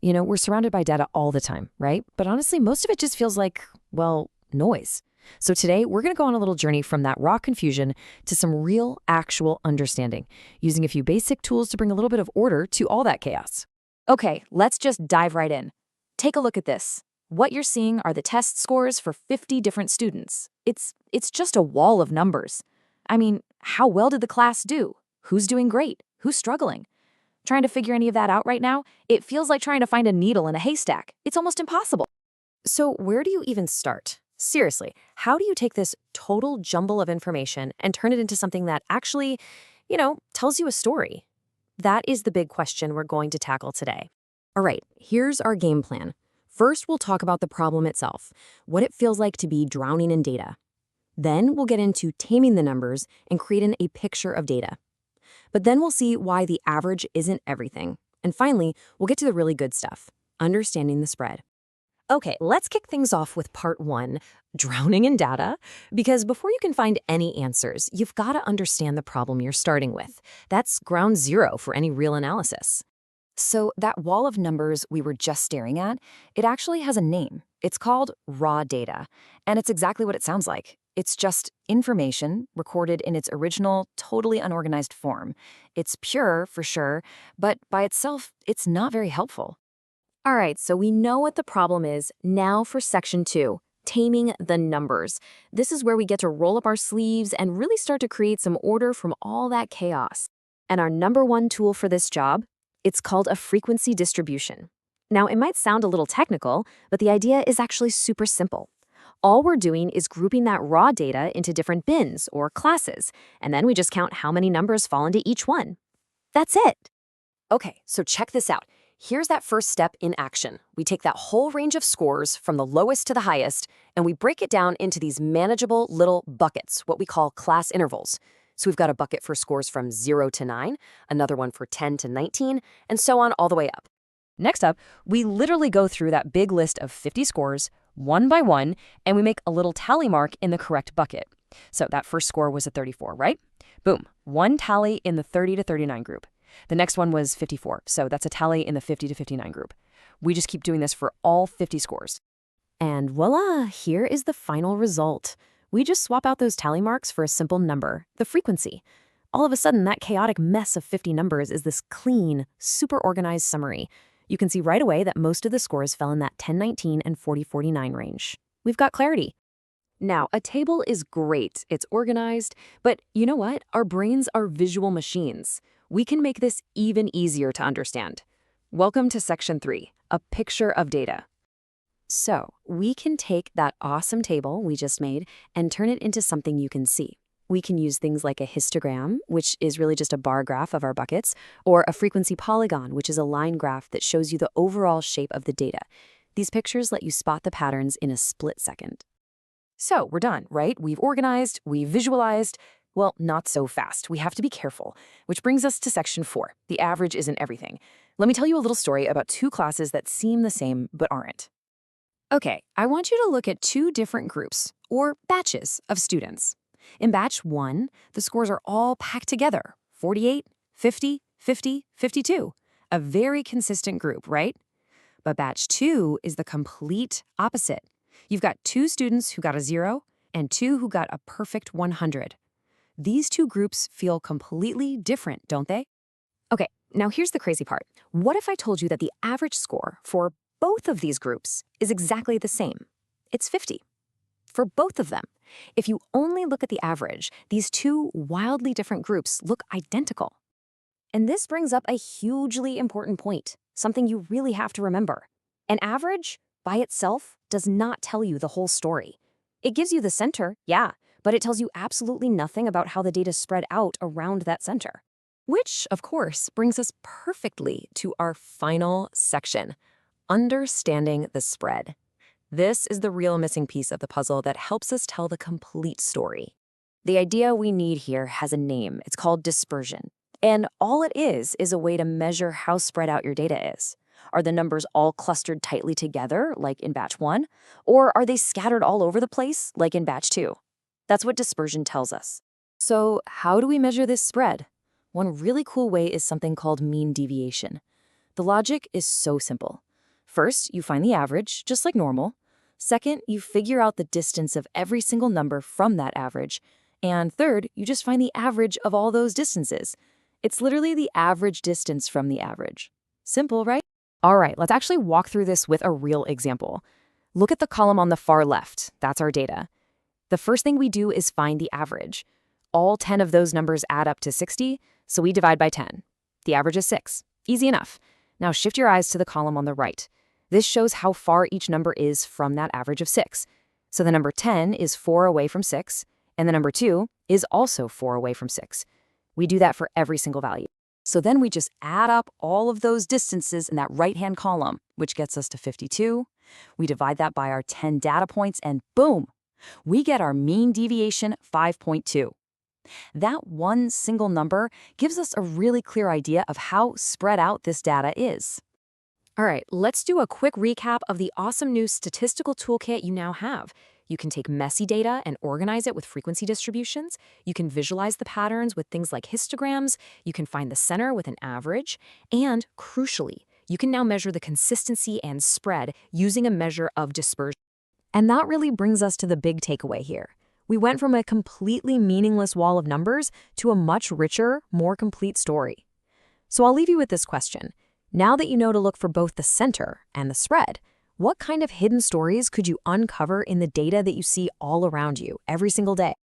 We're surrounded by data all the time, right? But honestly, most of it just feels like, well, noise. So today, we're going to go on a little journey from that raw confusion to some real, actual understanding, using a few basic tools to bring a little bit of order to all that chaos. Okay, let's just dive right in. Take a look at this. What you're seeing are the test scores for 50 different students. It's just a wall of numbers. I mean, how well did the class do? Who's doing great? Who's struggling? Trying to figure any of that out right now, it feels like trying to find a needle in a haystack. It's almost impossible. So where do you even start? Seriously, how do you take this total jumble of information and turn it into something that actually, tells you a story? That is the big question we're going to tackle today. All right, here's our game plan. First, we'll talk about the problem itself, what it feels like to be drowning in data. Then we'll get into taming the numbers and creating a picture of data. But then we'll see why the average isn't everything. And finally, we'll get to the really good stuff, understanding the spread. Okay, let's kick things off with part 1, drowning in data, because before you can find any answers, you've got to understand the problem you're starting with. That's ground zero for any real analysis. So that wall of numbers we were just staring at, it actually has a name. It's called raw data, and it's exactly what it sounds like. It's just information recorded in its original, totally unorganized form. It's pure, for sure, but by itself, it's not very helpful. All right, so we know what the problem is. Now for section 2, taming the numbers. This is where we get to roll up our sleeves and really start to create some order from all that chaos. And our number 1 tool for this job, it's called a frequency distribution. Now, it might sound a little technical, but the idea is actually super simple. All we're doing is grouping that raw data into different bins or classes, and then we just count how many numbers fall into each one. That's it. Okay, so check this out. Here's that first step in action. We take that whole range of scores from the lowest to the highest, and we break it down into these manageable little buckets, what we call class intervals. So we've got a bucket for scores from 0 to 9, another one for 10 to 19, and so on all the way up. Next up, we literally go through that big list of 50 scores, one by one, and we make a little tally mark in the correct bucket. So that first score was a 34, right? Boom, one tally in the 30 to 39 group. The next one was 54, so that's a tally in the 50 to 59 group. We just keep doing this for all 50 scores. And voila, here is the final result. We just swap out those tally marks for a simple number, the frequency. All of a sudden, that chaotic mess of 50 numbers is this clean, super organized summary. You can see right away that most of the scores fell in that 1019 and 4049 range. We've got clarity. Now, a table is great, it's organized, but you know what? Our brains are visual machines. We can make this even easier to understand. Welcome to section 3, a picture of data. So, we can take that awesome table we just made and turn it into something you can see. We can use things like a histogram, which is really just a bar graph of our buckets, or a frequency polygon, which is a line graph that shows you the overall shape of the data. These pictures let you spot the patterns in a split second. So, we're done, right? We've organized, we've visualized. Well, not so fast. We have to be careful, which brings us to section 4. The average isn't everything. Let me tell you a little story about 2 classes that seem the same but aren't. Okay, I want you to look at 2 different groups, or batches, of students. In batch 1, the scores are all packed together, 48, 50, 50, 52. A very consistent group, right? But batch 2 is the complete opposite. You've got 2 students who got a 0 and 2 who got a perfect 100. These 2 groups feel completely different, don't they? Okay, now here's the crazy part. What if I told you that the average score for both of these groups is exactly the same? It's 50. For both of them. If you only look at the average, these 2 wildly different groups look identical. And this brings up a hugely important point, something you really have to remember. An average, by itself, does not tell you the whole story. It gives you the center, yeah, but it tells you absolutely nothing about how the data spread out around that center. Which, of course, brings us perfectly to our final section, understanding the spread. This is the real missing piece of the puzzle that helps us tell the complete story. The idea we need here has a name. It's called dispersion. And all it is a way to measure how spread out your data is. Are the numbers all clustered tightly together, like in batch 1? Or are they scattered all over the place, like in batch 2? That's what dispersion tells us. So how do we measure this spread? One really cool way is something called mean deviation. The logic is so simple. First, you find the average, just like normal. Second, you figure out the distance of every single number from that average. And third, you just find the average of all those distances. It's literally the average distance from the average. Simple, right? All right, let's actually walk through this with a real example. Look at the column on the far left. That's our data. The first thing we do is find the average. All 10 of those numbers add up to 60, so we divide by 10. The average is 6. Easy enough. Now shift your eyes to the column on the right. This shows how far each number is from that average of 6. So the number 10 is 4 away from 6, and the number 2 is also 4 away from 6. We do that for every single value. So then we just add up all of those distances in that right-hand column, which gets us to 52. We divide that by our 10 data points, and boom! We get our mean deviation 5.2. That one single number gives us a really clear idea of how spread out this data is. All right, let's do a quick recap of the awesome new statistical toolkit you now have. You can take messy data and organize it with frequency distributions. You can visualize the patterns with things like histograms. You can find the center with an average. And crucially, you can now measure the consistency and spread using a measure of dispersion. And that really brings us to the big takeaway here. We went from a completely meaningless wall of numbers to a much richer, more complete story. So I'll leave you with this question. Now that you know to look for both the center and the spread, what kind of hidden stories could you uncover in the data that you see all around you every single day?